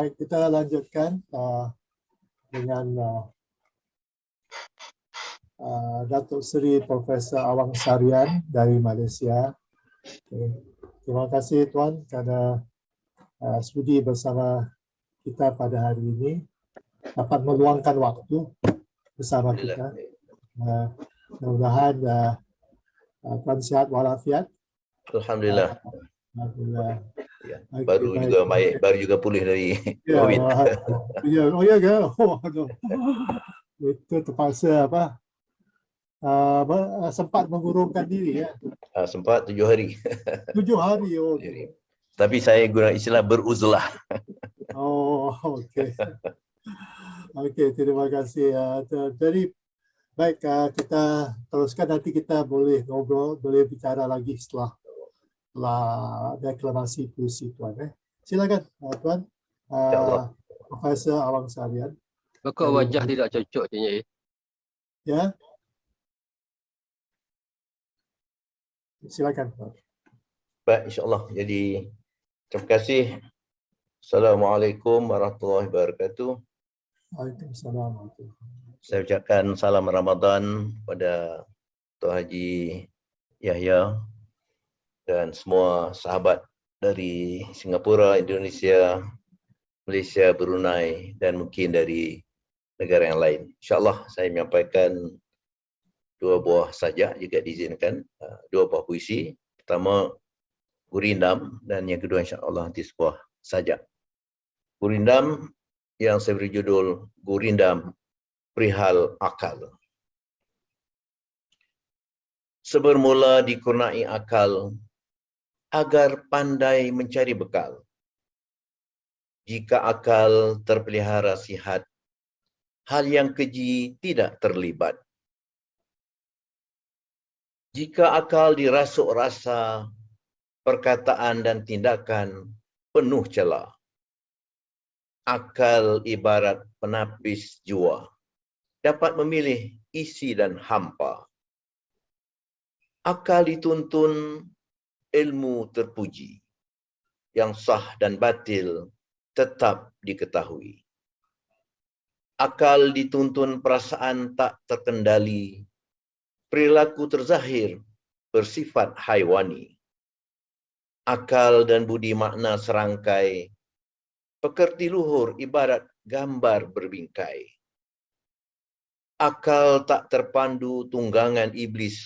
Baik, kita lanjutkan dengan Datuk Seri Profesor Awang Sarian dari Malaysia. Okay. Terima kasih Tuan kerana sudi bersama kita pada hari ini, dapat meluangkan waktu bersama kita. Mudah-mudahan Tuan sihat walafiat. Alhamdulillah. Alhamdulillah. Ya, Okay, juga baik, baru juga pulih dari COVID. Oh ya ke? Oh, itu terpaksa sempat mengurungkan diri ya. Sempat 7 hari. 7 hari. Oh. Tapi saya guna istilah beruzlah. Oh, okey. Okey, terima kasih. Jadi baik, kita teruskan, nanti kita boleh ngobrol, boleh bicara lagi setelah deklarasi puisi Tuan. Silakan Tuan, Profesor Awang Sarian. Kok wajah tidak cocok Cik? Ya. Silakan. Baik, insya-Allah. Jadi terima kasih. Assalamualaikum warahmatullahi wabarakatuh. Waalaikumsalam. Saya ucapkan salam Ramadan pada Tuan Haji Yahya dan semua sahabat dari Singapura, Indonesia, Malaysia, Brunei dan mungkin dari negara yang lain. InsyaAllah saya menyampaikan 2 buah sajak jika diizinkan, 2 buah puisi. Pertama Gurindam dan yang kedua insyaAllah nanti sebuah sajak. Gurindam yang saya beri judul Gurindam Perihal Akal. Sebermula dikurniai akal agar pandai mencari bekal. Jika akal terpelihara sihat, hal yang keji tidak terlibat. Jika akal dirasuk rasa, perkataan dan tindakan penuh celah. Akal ibarat penapis jua, dapat memilih isi dan hampa. Akal dituntun, ilmu terpuji. Yang sah dan batil tetap diketahui. Akal dituntun perasaan tak terkendali. Perilaku terzahir bersifat haiwani. Akal dan budi makna serangkai. Pekerti luhur ibarat gambar berbingkai. Akal tak terpandu tunggangan iblis.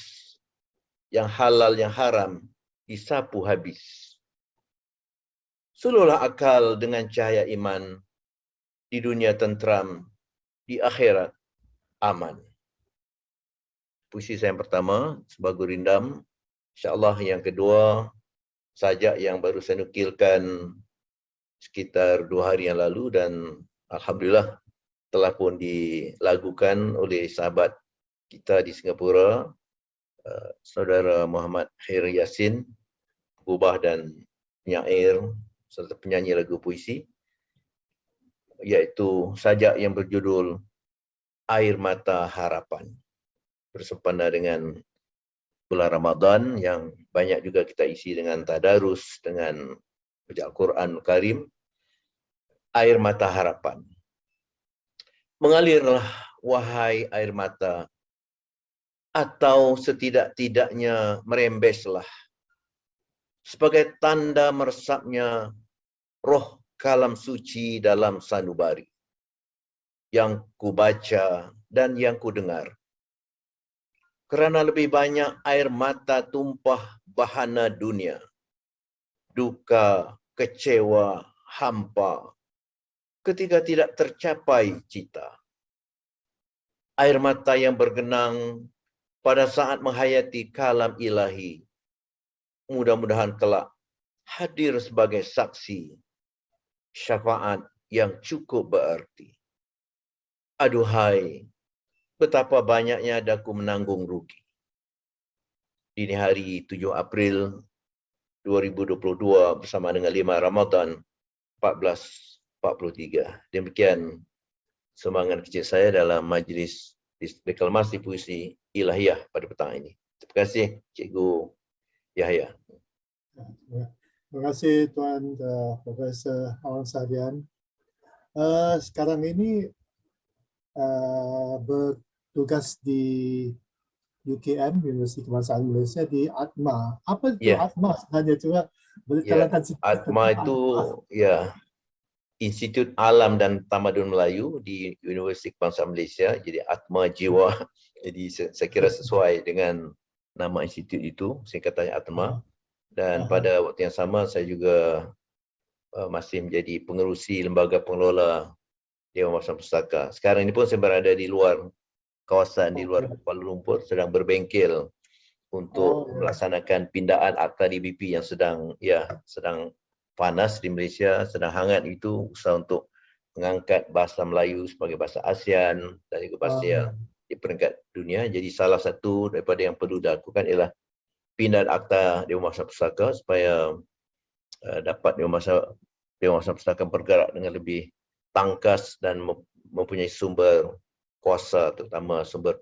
Yang halal yang haram disapu habis. Suluhlah akal dengan cahaya iman. Di dunia tentram, di akhirat aman. Puisi saya yang pertama sebagai Gurindam. InsyaAllah yang kedua sajak yang baru saya nukilkan sekitar 2 hari yang lalu dan alhamdulillah telah pun dilagukan oleh sahabat kita di Singapura, saudara Muhammad Khair Yassin, pengubah dan penyair serta penyanyi lagu puisi, iaitu sajak yang berjudul Air Mata Harapan. Bersempena dengan bulan Ramadan yang banyak juga kita isi dengan tadarus, dengan baca Al-Quran Karim. Air mata harapan. Mengalirlah wahai air mata, atau setidak-tidaknya merembeslah sebagai tanda meresapnya roh kalam suci dalam sanubari yang kubaca dan yang kudengar. Kerana lebih banyak air mata tumpah bahana dunia, duka, kecewa, hampa, ketika tidak tercapai cita. Air mata yang bergenang pada saat menghayati kalam ilahi, mudah-mudahan kelak hadir sebagai saksi syafaat yang cukup berarti. Aduhai, betapa banyaknya daku menanggung rugi. Dini hari 7 April 2022 bersama dengan 5 Ramadan 1443. Demikian semangat kecil saya dalam majlis deklamasi puisi ilahiyah pada petang ini. Terima kasih Cikgu Yahya. Terima kasih Tuan Profesor Awang Sarian. Sekarang ini bertugas di UKM, Universiti Kebangsaan Malaysia, di ATMA. Apa itu Ya, ATMA sebenarnya? Coba boleh ya. terangkan sedikit ATMA tentang itu ATMA. ya Institut Alam dan Tamadun Melayu di Universiti Kebangsaan Malaysia. Jadi ATMA Jiwa. Jadi saya kira sesuai dengan nama institut itu, singkatannya ATMA. Dan pada waktu yang sama saya juga masih menjadi pengerusi lembaga pengelola Dewan Masa Pustaka. Sekarang ini pun saya berada di luar kawasan, di luar Kuala Lumpur, sedang berbengkel untuk melaksanakan pindaan akta DBP yang sedang panas di Malaysia, sedang hangat. Itu usaha untuk mengangkat bahasa Melayu sebagai bahasa ASEAN dan juga bahasa yang di peringkat dunia. Jadi salah satu daripada yang perlu dilakukan ialah pindaan akta Dewan Masa Pustaka supaya dapat Dewan Masa Pustaka bergerak dengan lebih tangkas dan mempunyai sumber kuasa, terutama sumber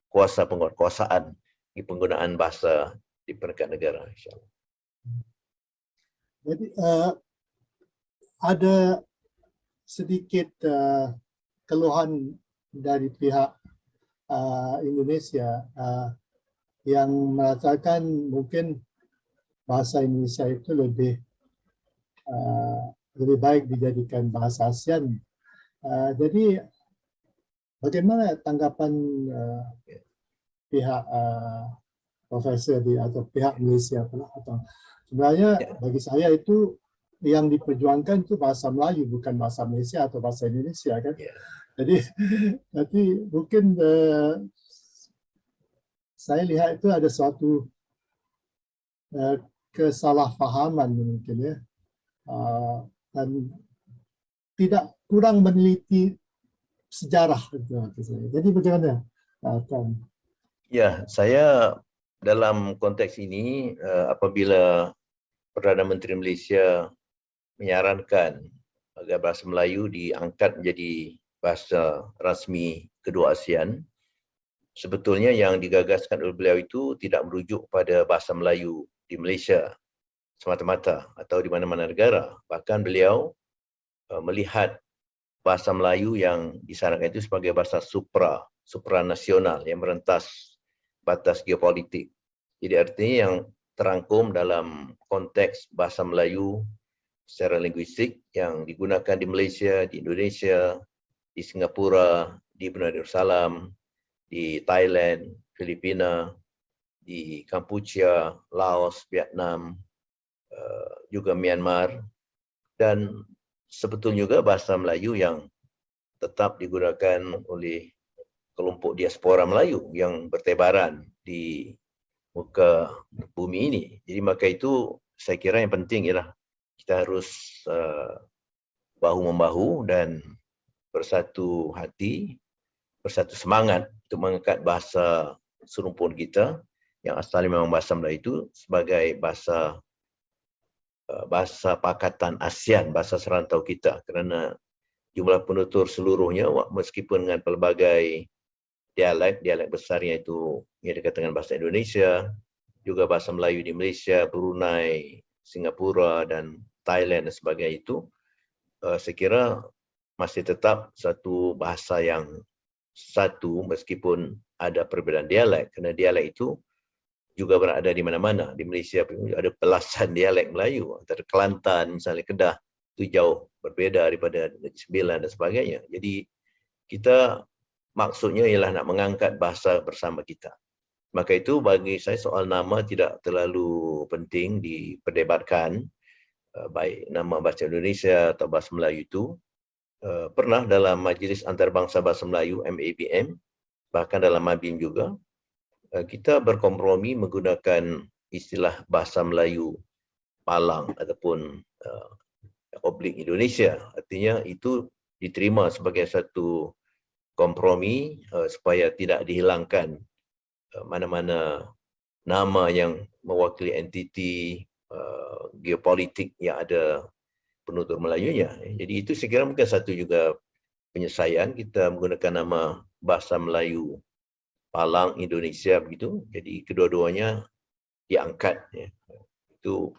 kuasa penguatkuasaan di penggunaan bahasa di peringkat negara, insyaAllah. Jadi ada sedikit keluhan dari pihak Indonesia yang merasakan mungkin bahasa Indonesia itu lebih baik dijadikan bahasa ASEAN. Jadi bagaimana tanggapan pihak profesor atau pihak Malaysia pula? Atau sebenarnya bagi saya itu yang diperjuangkan itu bahasa Melayu, bukan bahasa Malaysia atau bahasa Indonesia, kan? Jadi mungkin saya lihat itu ada suatu kesalahpahaman mungkin, ya, dan tidak kurang meneliti sejarah. Jadi bagaimana, Tom? Ya, saya dalam konteks ini apabila Perdana Menteri Malaysia menyarankan agar bahasa Melayu diangkat menjadi bahasa rasmi kedua ASEAN, sebetulnya yang digagaskan oleh beliau itu tidak merujuk pada bahasa Melayu di Malaysia semata-mata atau di mana-mana negara. Bahkan beliau melihat bahasa Melayu yang disarankan itu sebagai bahasa supranasional yang merentas batas geopolitik. Jadi artinya yang terangkum dalam konteks bahasa Melayu secara linguistik yang digunakan di Malaysia, di Indonesia, di Singapura, di Brunei Darussalam, di Thailand, Filipina, di Kampuchea, Laos, Vietnam, juga Myanmar, dan sebetulnya juga bahasa Melayu yang tetap digunakan oleh kelompok diaspora Melayu yang bertebaran di muka bumi ini. Jadi maka itu saya kira yang penting ialah kita harus bahu-membahu dan bersatu hati, bersatu semangat untuk mengangkat bahasa serumpun kita yang asalnya memang bahasa Melayu itu sebagai bahasa pakatan ASEAN, bahasa serantau kita, kerana jumlah penutur seluruhnya meskipun dengan pelbagai dialek besarnya itu yang dikatakan bahasa Indonesia, juga bahasa Melayu di Malaysia, Brunei, Singapura dan Thailand dan sebagainya itu, saya kira masih tetap satu bahasa yang satu meskipun ada perbedaan dialek, kerana dialek itu juga berada di mana-mana. Di Malaysia ada belasan dialek Melayu, antara Kelantan, misalnya Kedah, itu jauh berbeda daripada Negeri Sembilan dan sebagainya. Jadi kita maksudnya ialah nak mengangkat bahasa bersama kita. Maka itu bagi saya soal nama tidak terlalu penting diperdebatkan, baik nama bahasa Indonesia atau bahasa Melayu itu. Pernah dalam Majlis Antarabangsa Bahasa Melayu, MABM, bahkan dalam MABIM juga, kita berkompromi menggunakan istilah bahasa Melayu Palang ataupun oblik Indonesia. Artinya itu diterima sebagai satu kompromi supaya tidak dihilangkan mana-mana nama yang mewakili entiti geopolitik yang ada penutur Melayunya. Jadi itu saya kira mungkin satu juga penyelesaian kita menggunakan nama bahasa Melayu Palang Indonesia begitu. Jadi kedua-duanya diangkat. Ya. Itu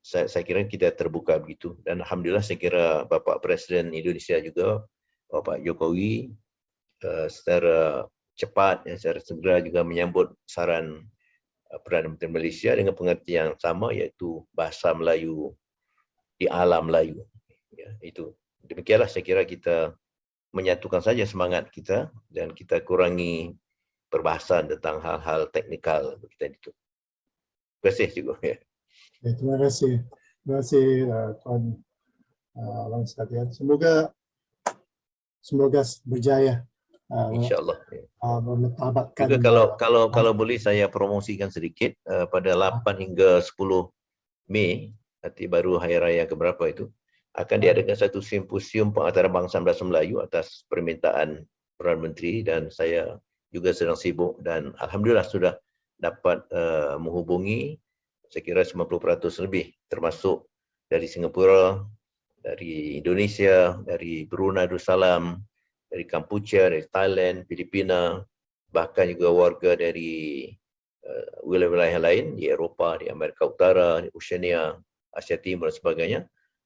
saya kira kita terbuka begitu, dan alhamdulillah saya kira Bapak Presiden Indonesia juga, Bapak Jokowi, secara cepat, secara segera juga menyambut saran Perdana Menteri Malaysia dengan pengertian yang sama, iaitu bahasa Melayu di alam Melayu. Ya, itu. Demikianlah saya kira kita menyatukan saja semangat kita dan kita kurangi perbahasan tentang hal-hal teknikal kita itu. Terima kasih juga. Ya. Terima kasih. Terima kasih Tuan Abang sekalian. Semoga berjaya. InsyaAllah. Mentabatkan. Juga kalau boleh saya promosikan sedikit, pada 8 hingga 10 Mei, nanti baru Hari Raya keberapa itu, akan diadakan satu simposium pengantarabangsa bahasa Melayu atas permintaan Perdana Menteri, dan saya juga sedang sibuk dan alhamdulillah sudah dapat menghubungi saya kira 90% lebih, termasuk dari Singapura, dari Indonesia, dari Brunei Darussalam, dari Kampuchia, dari Thailand, Filipina, bahkan juga warga dari wilayah-wilayah lain di Eropah, di Amerika Utara, di Oceania, Asia Timur dan sebagainya,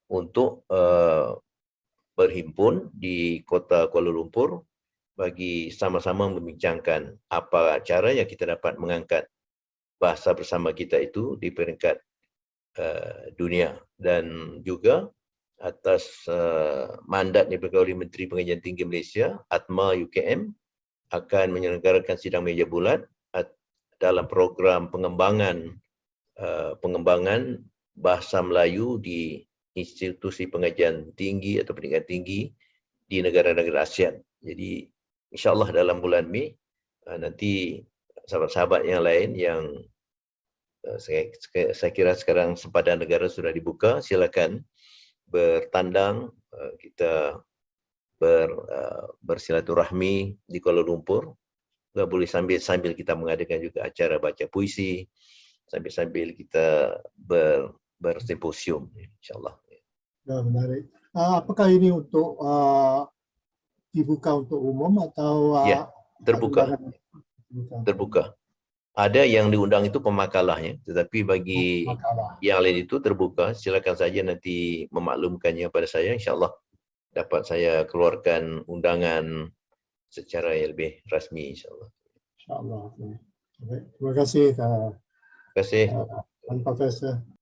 untuk berhimpun di kota Kuala Lumpur bagi sama-sama membincangkan apa caranya kita dapat mengangkat bahasa bersama kita itu di peringkat dunia, dan juga atas mandat diberikan oleh Menteri Pengajian Tinggi Malaysia, ATMA UKM, akan menyelenggarakan sidang meja bulat dalam program pengembangan bahasa Melayu di institusi pengajian tinggi atau pendidikan tinggi di negara-negara ASEAN. Jadi insyaAllah dalam bulan Mei nanti sahabat-sahabat yang lain yang saya kira sekarang sempadan negara sudah dibuka, silakan bertandang, kita bersilaturahmi di Kuala Lumpur. Juga boleh sambil kita mengadakan juga acara baca puisi, sambil kita bersimposium, insyaAllah. Ya, menarik. Apakah ini untuk dibuka untuk umum atau ya, terbuka. Terbuka. Ada yang diundang itu pemakalahnya, tetapi bagi yang lain itu terbuka. Silakan saja nanti memaklumkannya pada saya, insyaAllah dapat saya keluarkan undangan secara yang lebih rasmi, insyaAllah. InsyaAllah. Terima kasih. Terima kasih. Profesor.